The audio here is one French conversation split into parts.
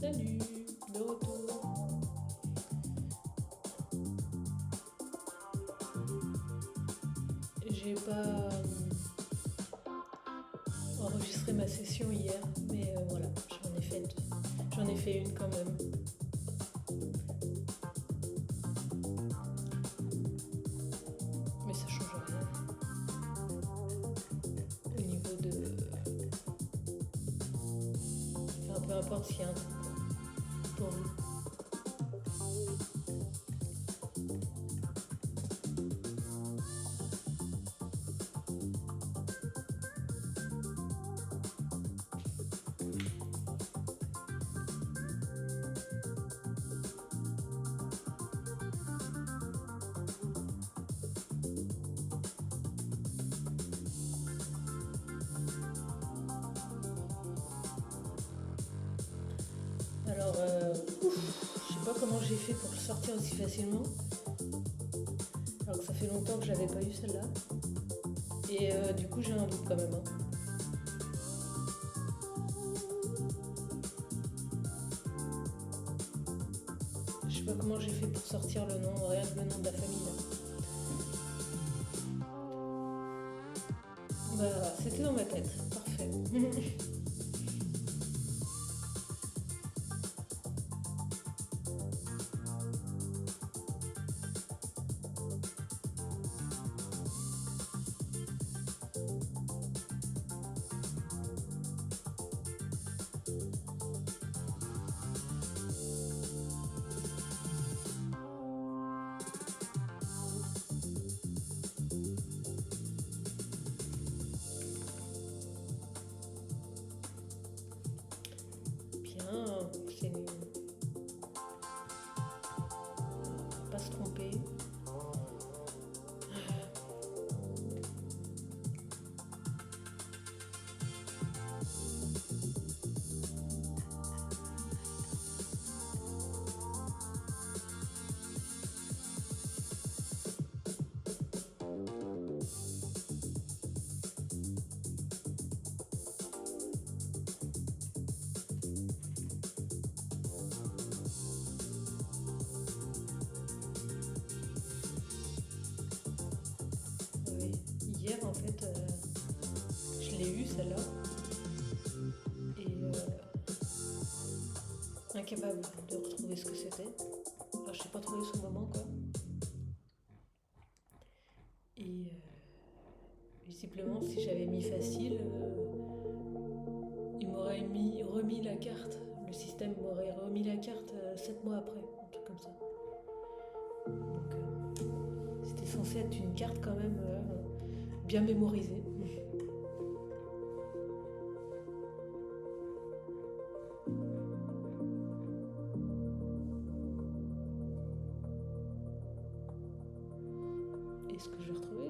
Salut, de retour. J'ai pas enregistré ma session hier, mais voilà, j'en ai fait une quand même. Mais ça change rien au niveau de. Enfin, peu importe s'il y a un truc pour nous. Alors, je sais pas comment j'ai fait pour le sortir aussi facilement. Alors que ça fait longtemps que j'avais pas eu celle-là. Et du coup, j'ai un doute quand même. Hein. Je sais pas comment j'ai fait pour sortir le nom, rien que le nom de la famille là. Bah, c'était dans ma tête. Parfait. Bien, c'est pas se tromper. Oui. Hier, en fait, je l'ai eu celle-là. Et incapable de retrouver ce que c'était. Enfin, je n'ai pas trouvé son moment, quoi. Et visiblement, si j'avais mis facile, il m'aurait remis la carte. Le système m'aurait remis la carte 7 mois après, un truc comme ça. Donc, c'était censé être une carte quand même bien mémorisée. Est-ce que je vais retrouver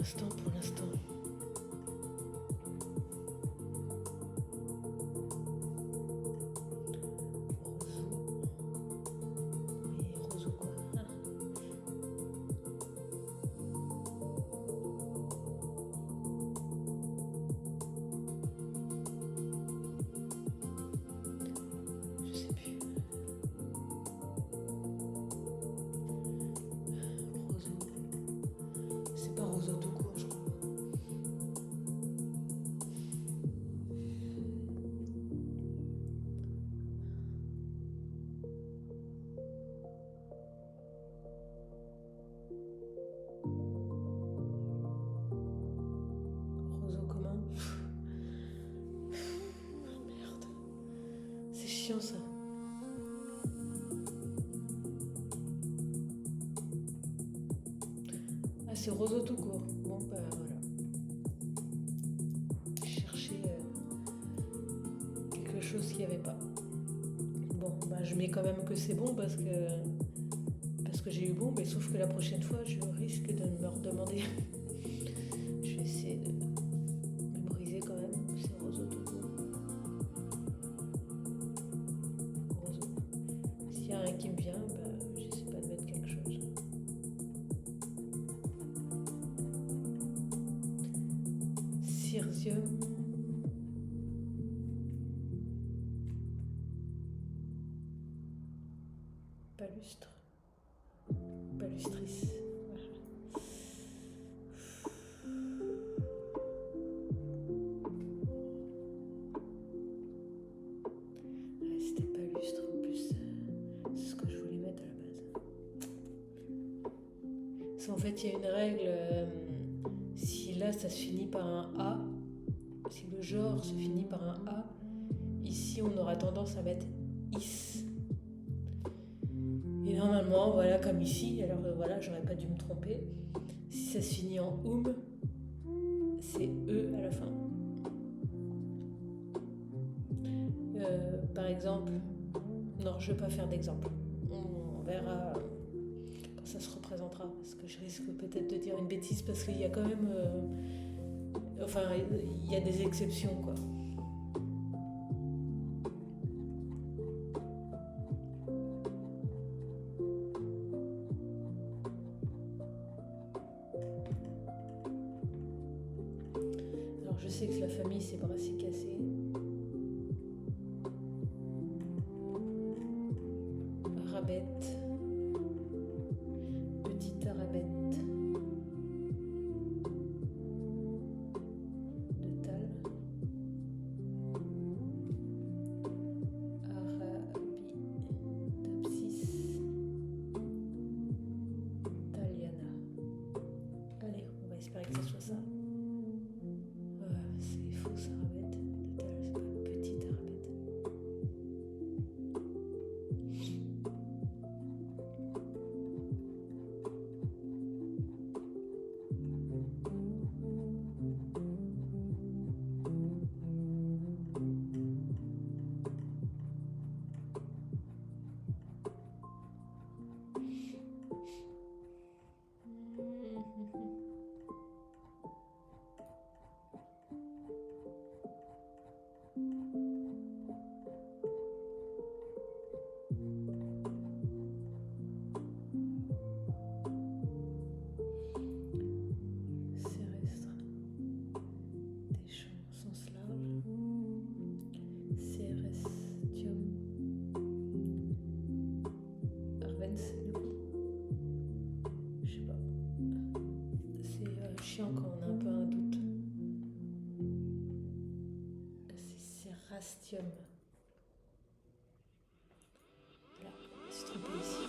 l'instant. Roseau quoi. Je sais plus. Roseau. C'est pas roseau tout court, je crois. Roseau commun. Merde. C'est chiant ça. Ah, c'est roseau tout court. Bon, bah voilà. Chercher quelque chose qu'il n'y avait pas. Bon, bah je mets quand même que c'est bon parce que j'ai eu bon, mais sauf que la prochaine fois, je risque de me redemander. Je vais essayer de mémoriser quand même. C'est roseau tout court. Roseau. S'il y a un qui me vient, bah, j'essaie pas de mettre quelque chose. Cirsium. Palustre. Palustris. Ouais, c'était palustre en plus. C'est ce que je voulais mettre à la base. Parce qu'en fait, il y a une règle. Si là, ça se finit par un A, si le genre se finit par un A, ici, on aura tendance à mettre is. Et normalement, voilà, comme ici, alors voilà, j'aurais pas dû me tromper. Si ça se finit en c'est E à la fin. Par exemple, non, je ne vais pas faire d'exemple. On verra quand ça se représentera, parce que je risque peut-être de dire une bêtise, parce qu'il y a quand même... il y a des exceptions, quoi. Alors, je sais que la famille, c'est brassicacées. Arabette. Petite arabette. De Tal. Arabidopsis. Thaliana. Allez, on va espérer que ce soit ça. C'est fausse arabette. De Tal, c'est pas petite arabette. Céréstre. Des champs au sens large. Cérestium. Arvens, du coup. Je sais pas. C'est chiant quand on a un peu un doute. C'est Cérastium. Voilà, je me suis trompée ici.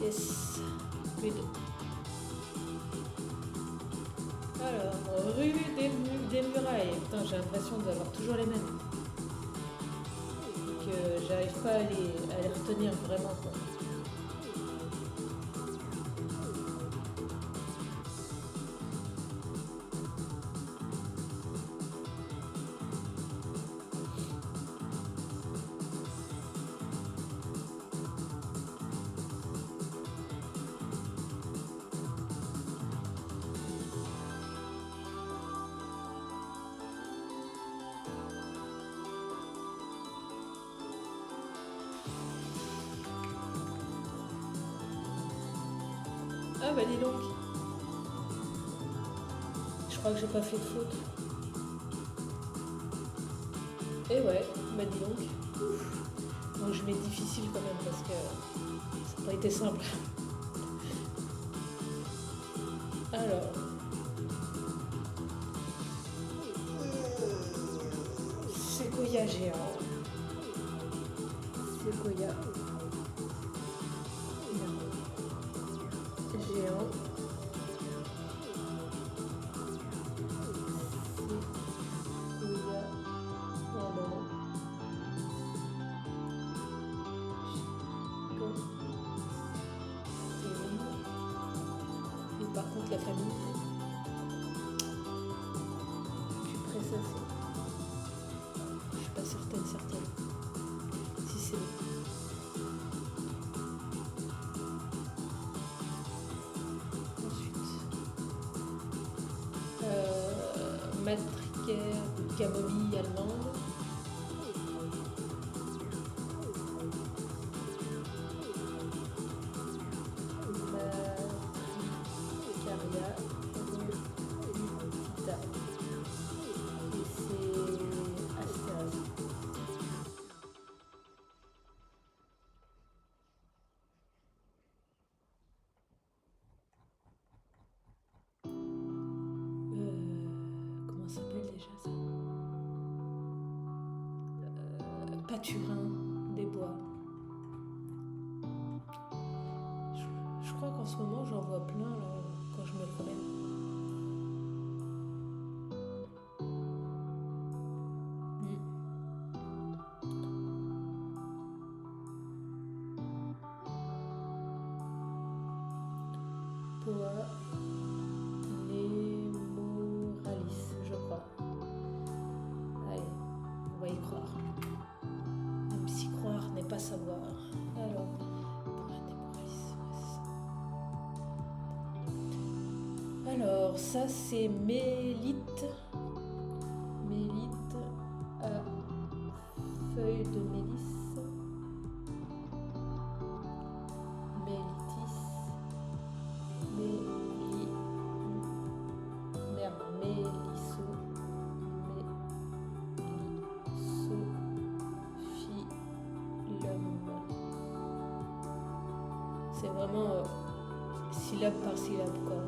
Yes, good. Alors, rue des Murailles. Putain, j'ai l'impression d'avoir toujours les mêmes. Et que j'arrive j'arrive pas à les retenir vraiment, quoi. Ah bah dis donc, je crois que j'ai pas fait de faute. Et ouais, bah dis donc. Donc je mets difficile quand même parce que ça n'a pas été simple. Alors, séquoia géant. Séquoia géant. Séquoia. Oh non. Et par contre la famille, je suis pressée. Je suis pas certaine. Si c'est ensuite matricaire de camomille allemande. Matricaria rotita. Et c'est astéracée. Comment ça s'appelle déjà ça? Pâturin des bois. Je crois qu'en ce moment j'en vois plein là, quand je me promène. Poa Nemoralis, je crois. Allez, on va y croire. Même si croire n'est pas savoir. Alors, Poa Nemoralis, ouais, c'est ça. Alors, ça c'est mélite. Mélite à feuilles de mélisse. Mélitis. C'est vraiment syllabe par syllabe, quoi.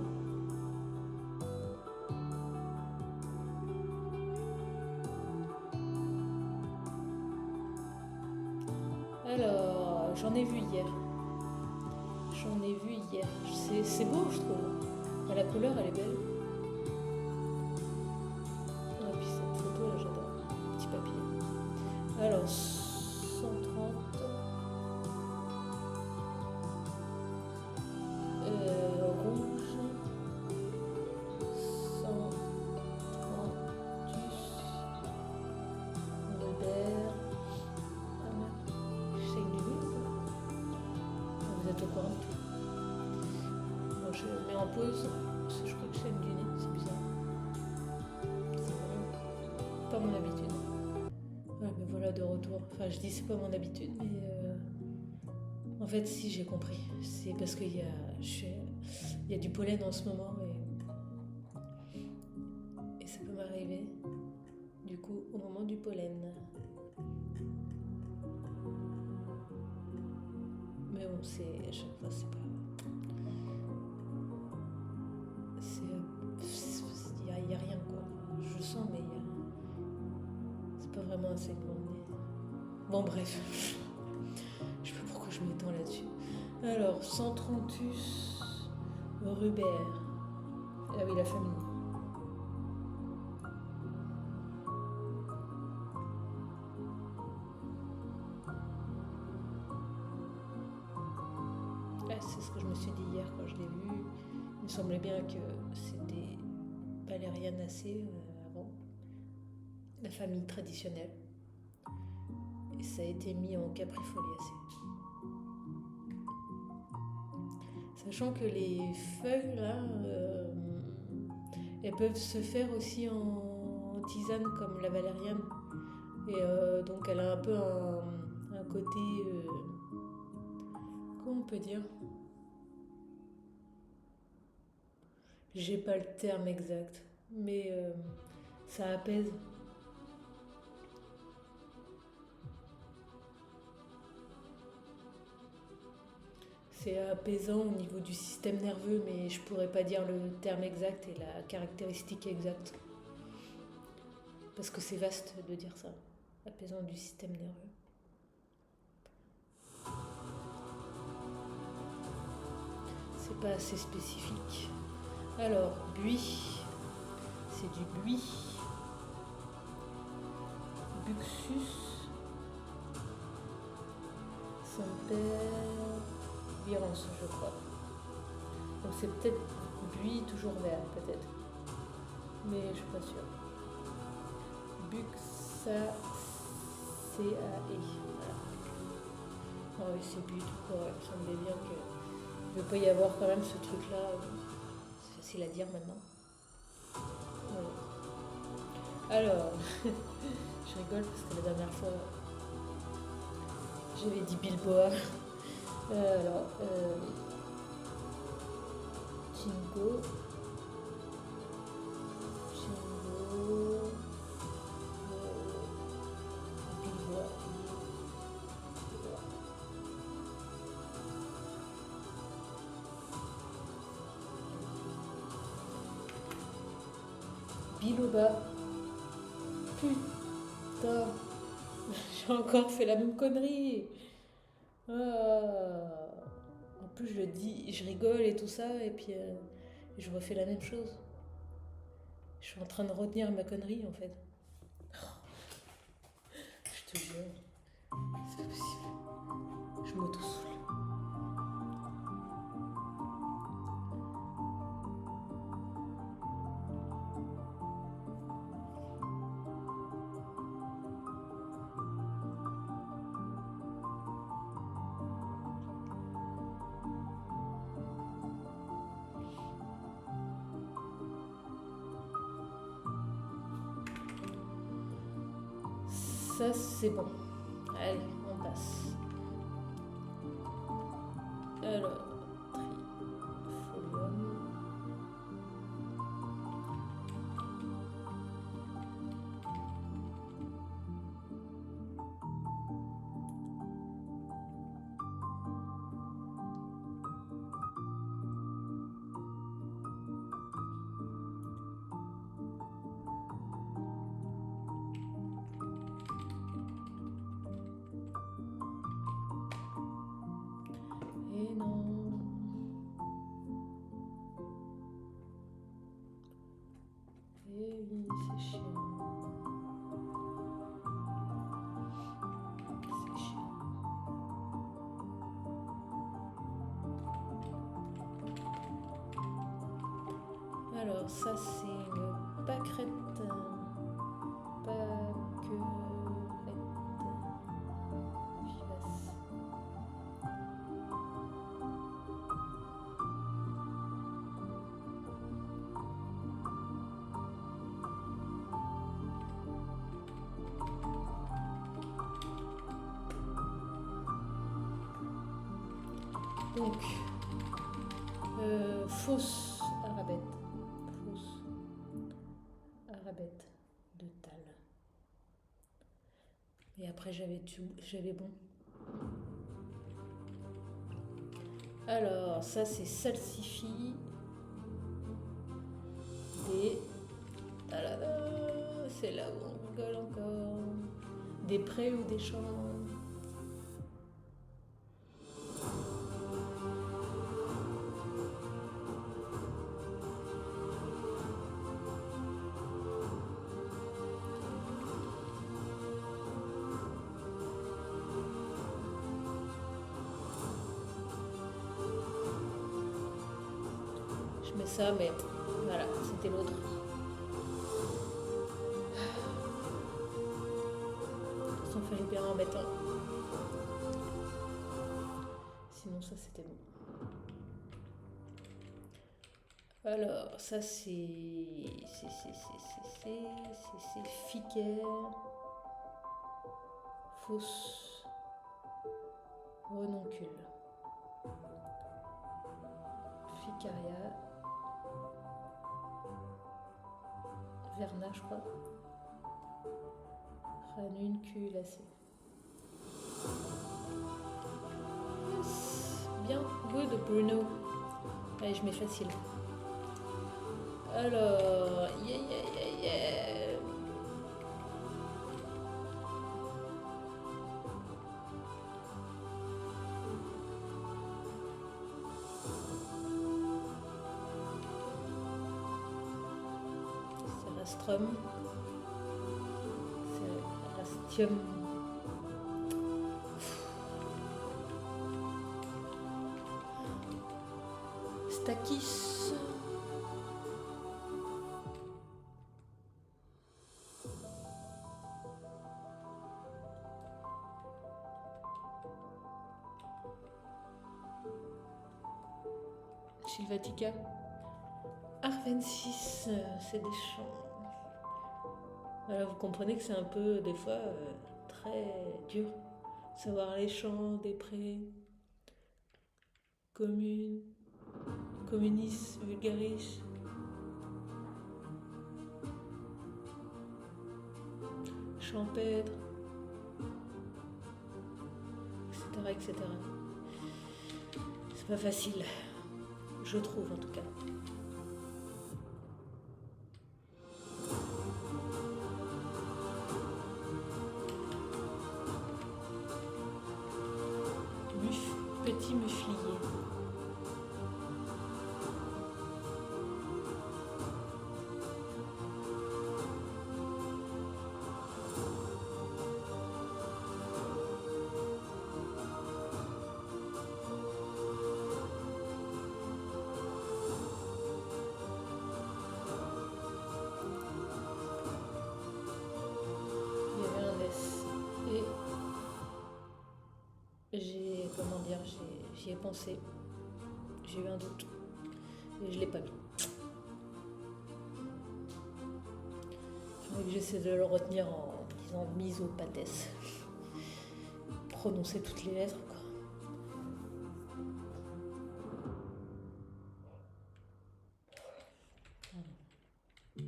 Alors, j'en ai vu hier. C'est beau, je trouve. La couleur, elle est belle. Et puis cette photo, là, j'adore. Petit papier. Alors, 130. Rouge. 130. Robert. Je sais que du vous êtes au courant. Bon, je mets en pause. Je crois que je saigne du nez, c'est bizarre. C'est vraiment pas mon habitude. Ouais, mais voilà, de retour. Enfin, je dis c'est pas mon habitude, mais en fait, si, j'ai compris. C'est parce qu'il y a du pollen en ce moment et ça peut m'arriver, du coup, au moment du pollen. Mais bon, à chaque fois, c'est pas... Il n'y a rien, quoi. Je sens, mais c'est pas vraiment un segment de nez. Bon, bref. Je sais pas pourquoi je m'étends là-dessus. Alors, Centranthus rubert. Ah oui, la famille. Ouais, c'est ce que je me suis dit hier quand je l'ai vu. Il me semblait bien que c'était Valérianacées avant, la famille traditionnelle. Et ça a été mis en Caprifoliacées. Sachant que les feuilles, là, elles peuvent se faire aussi en tisane comme la valériane. Et donc elle a un peu un côté... comment on peut dire? J'ai pas le terme exact, mais ça apaise. C'est apaisant au niveau du système nerveux, mais je pourrais pas dire le terme exact et la caractéristique exacte. Parce que c'est vaste de dire ça. Apaisant du système nerveux. C'est pas assez spécifique. Alors, buis. C'est du buis. Buxus. Saint-Père. Virence, je crois. Donc c'est peut-être buis toujours vert, peut-être. Mais je suis pas sûre. Buxaceae. Voilà. Ah oui, c'est buis tout court. Il me semblait bien que il peut y avoir quand même ce truc-là. C'est facile à dire maintenant. Ouais. Alors, je rigole parce que la dernière fois, j'avais dit Bilboa. Alors, Chingo, Bilboa. Biloba. Putain, j'ai encore fait la même connerie. Ah. En plus, je dis, je rigole et tout ça, et puis je refais la même chose. Je suis en train de retenir ma connerie en fait. Je te jure, c'est pas possible. Je m'auto-saoule. Ça, c'est bon. Allez, on passe. Alors, trifolium. Et non. Et oui, c'est chiant. C'est chiant. Alors, ça, c'est une pâquerette. Vivace. Donc, fausse arabette. Fausse arabette de Tal. Et après, j'avais bon. Alors, ça, c'est salsifis des... C'est là où on rigole encore. Des prés ou des champs. Je mets ça, mais voilà, c'était l'autre. De toute façon, il fallait bien en mettre un. Sinon, ça c'était bon. Alors, ça c'est Ficaire, fausse renoncule. Ficaria, Verna, je crois. Ranunculacée. Yes, bien, good Bruno. Allez, je mets facile. Alors, yeah. C'est Rastrum. C'est Rastium. Stachys. Sylvatica. Arvensis, c'est des champs. Voilà, vous comprenez que c'est un peu, des fois, très dur. Savoir les champs, des prés, communes, communis, vulgaris. Champêtre, etc. C'est pas facile, je trouve en tout cas. Petit muflier. J'y ai pensé, j'ai eu un doute et je l'ai pas mis. Faudrait que j'essaie de le retenir en disant misopathès. Prononcer toutes les lettres quoi.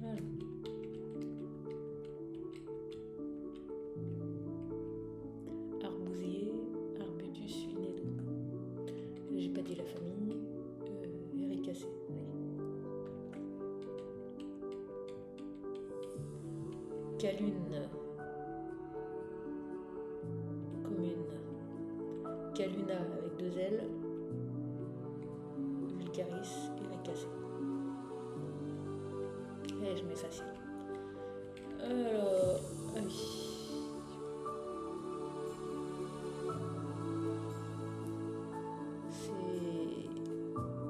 Voilà. Arbousier, Arbutus Vinedo. J'ai pas dit la famille. Ericacée. Calune. Commune. Caluna avec 2 L. Vulgaris, Ericacée. Et je mets facile. Alors, ah oui.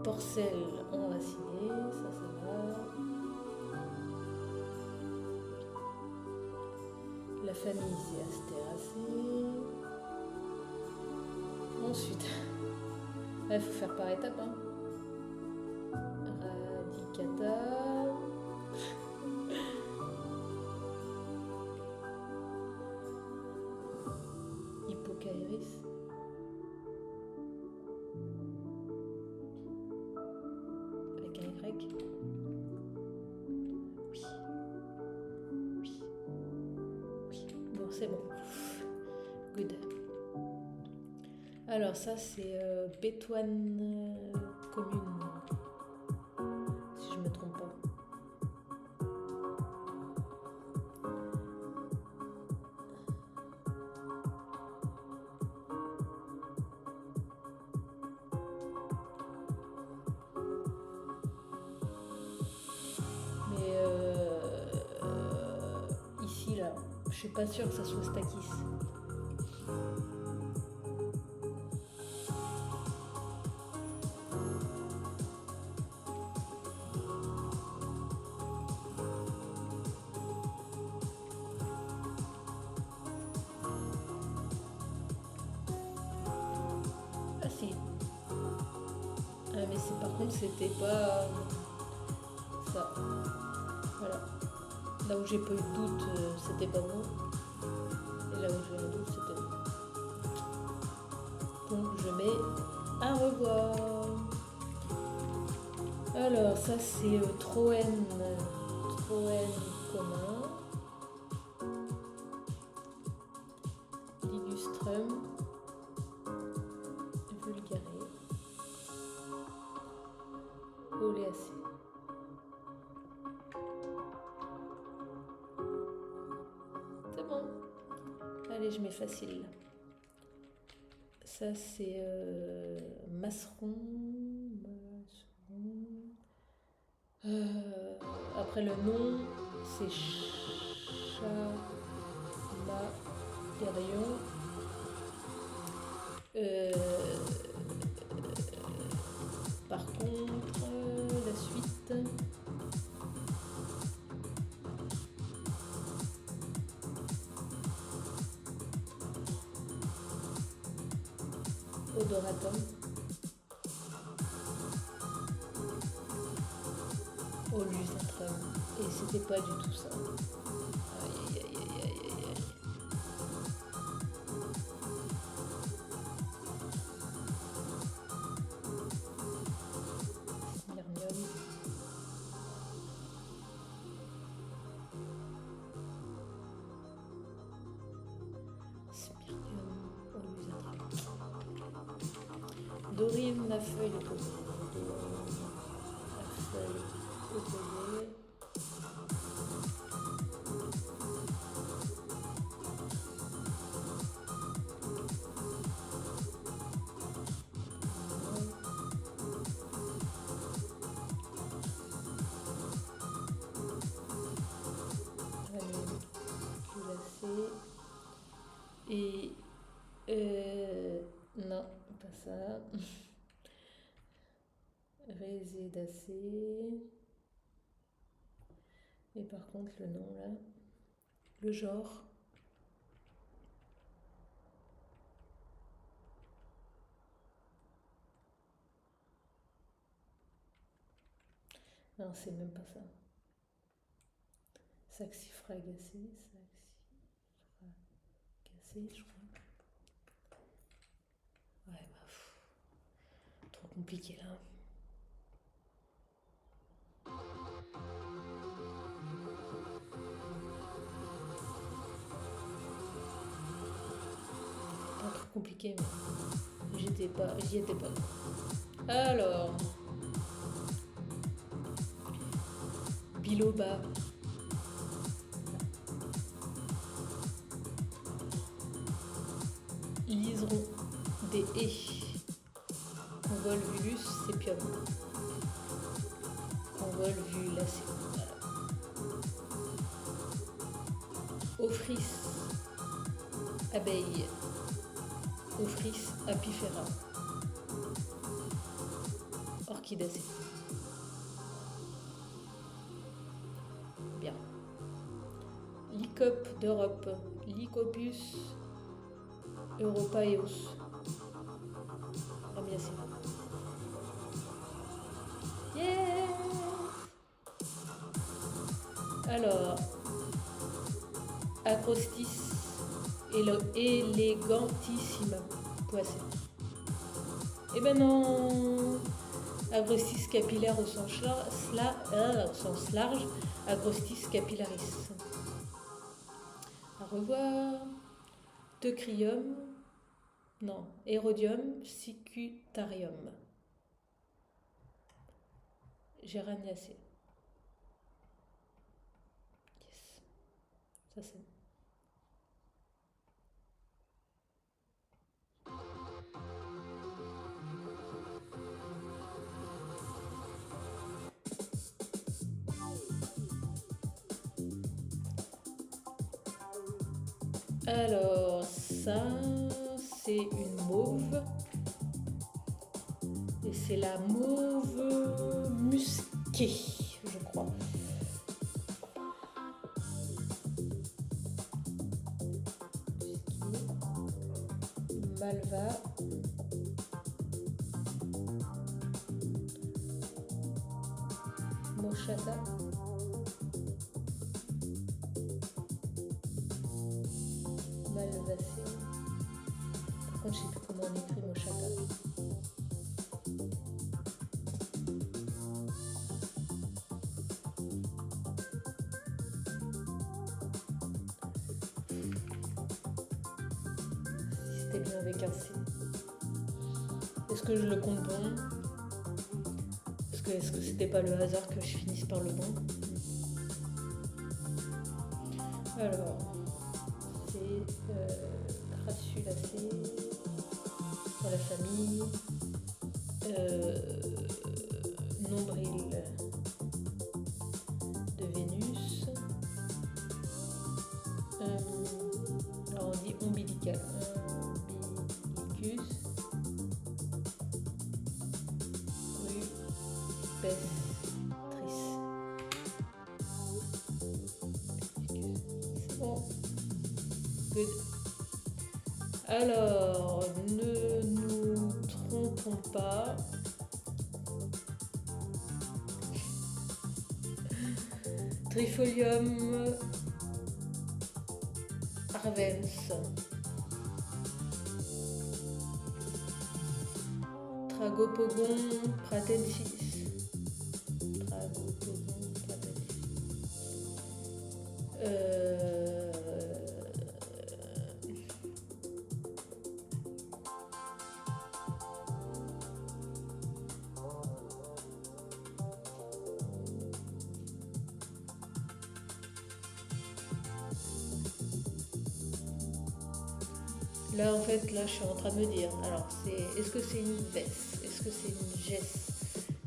Porcel enraciné, ça va. La famille c'est Astéracée. Ensuite, il faut faire par étapes. Hein. Radicata. Hippocaeris. Avec un Y. Oui. Bon, c'est bon. Good. Alors ça c'est Bétoine commune. Si je me trompe pas. Ici, là, je suis pas sûre que ça soit Stachys. Ah si. Ah mais par contre c'était pas ça. Voilà. Là où j'ai pas eu de doute, c'était pas bon. Et là où j'ai eu un doute, c'était bon. Donc je mets à revoir. Alors ça c'est Troen commun. Ligustrum. Vulgare. Oléacée. C'est bon. Allez, je mets facile. Ça, c'est Masseron. Après le nom, c'est Chamalérion. Par contre, la suite. Odoratum. Olusatrum. Et c'était pas du tout ça. Aïe aïe aïe aïe aïe aïe. Smyrnium. Smyrnium olusatrum. Dorine, la feuille opposée. La feuille opposée. Et non, pas ça. Résédacée. Et par contre, le nom là, le genre. Non, c'est même pas ça. Saxifragacée, je crois. Ouais, bah, trop compliqué là. Pas trop compliqué, mais j'y étais pas. Alors, biloba. Liseron des haies. Convolvulus sepium. Convolvulacée. Voilà. Ophrys abeille. Ophrys apifera. Orchidacée. Bien. Lycope d'Europe. Lycopus europaeus. Ramiacée. Yeah. Alors, Acrostis elegantissimum. Poissé. Eh ben non. Agrostis capillaire au sens large. Agrostis capillaris. Au revoir. Teucrium. Non. Herodium sicutarium. Géraniacée. Yes. Ça c'est. Alors, ça, c'est une mauve. Et c'est la mauve musquée, je crois. Malva. Mochata. Malvacé. Par contre, je sais plus comment on écrit Mochata. Si c'était bien avec un C. Est-ce que je le compte bon? Est-ce que c'était pas le hasard que je finisse par le bon? Alors, c'est crassulacé dans la famille, nombril de Vénus, alors on dit ombilical, umbilicus, rubestrice. C'est bon. Good. Alors, ne nous trompons pas. Trifolium arvens. Tragopogon pratensis. Tragopogon pratensis. Là, en fait, là, je suis en train de me dire, alors, est-ce que c'est une veste? Est-ce que c'est une geste?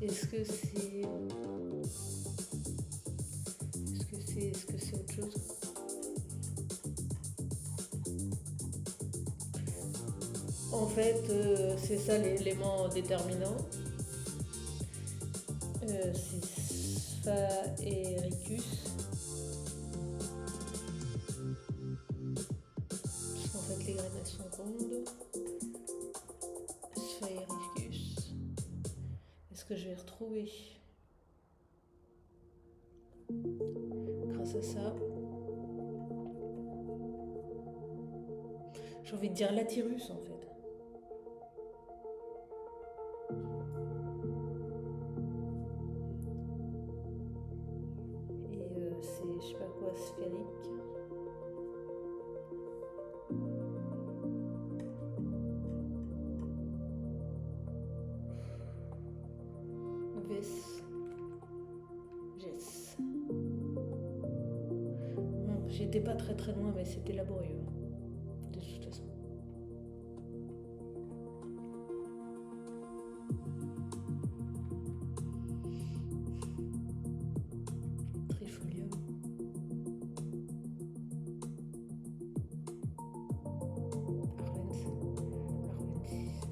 Est-ce que c'est autre chose? En fait, c'est ça l'élément déterminant. C'est Sphaericus. Parce qu'en fait, les graines, elles sont rondes. Sphaericus. Est-ce que je vais retrouver grâce à ça? J'ai envie de dire Latyrus, en fait. C'est, je sais pas quoi, sphérique. Gess. Bon, j'étais pas très loin, mais c'était laborieux. De toute façon. Trifolium. Arvens.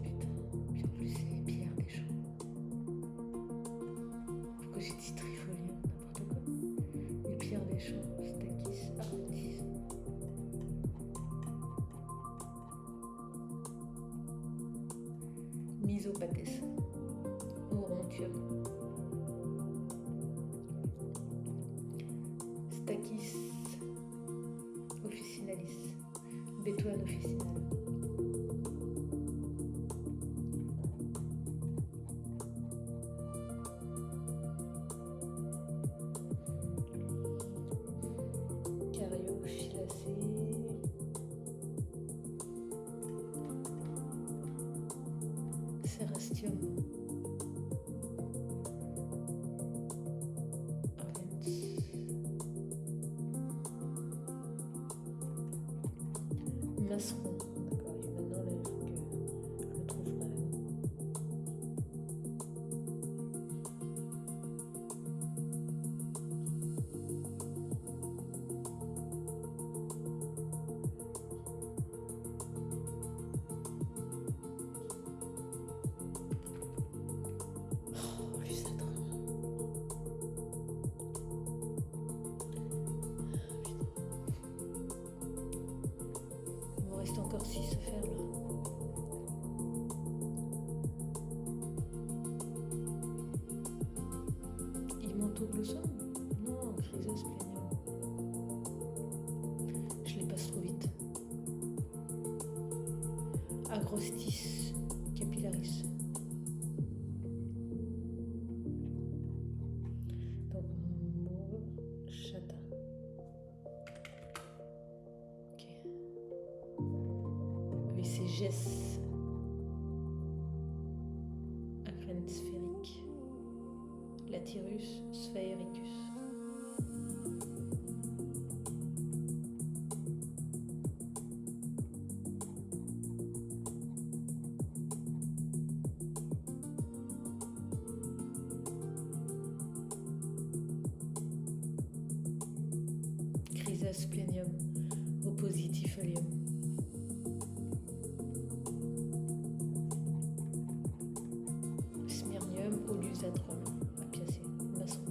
Putain. Puis en plus, c'est Pierre Deschamps. Pourquoi j'ai dit trifolium? N'importe quoi. Et Pierre Deschamps, Stakis, Arvens. Misopates. Orontium. Stakis officinalis. Bétoine officinal. Cariophyllacé. Cerastium. Arvens. Masseron. D'accord, et maintenant là, il faut que je le trouve quand même. Orthoglossum? Non, Chrysosplenium. Je les passe trop vite. Agrostis capillaris. Donc, mauve, châtain. Ok. Oui, c'est Gess. À graines sphériques. Latyrus sphaericus. Chrysosplenium oppositifolium. Smyrnium olusatrum. Apiacé. Maçon.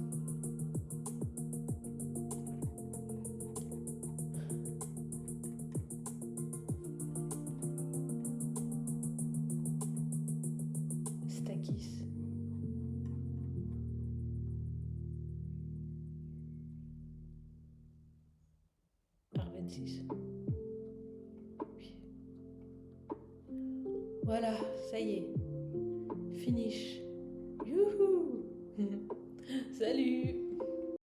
Stachys. Arvensis. Voilà, ça y est. Finish. Youhou. Salut.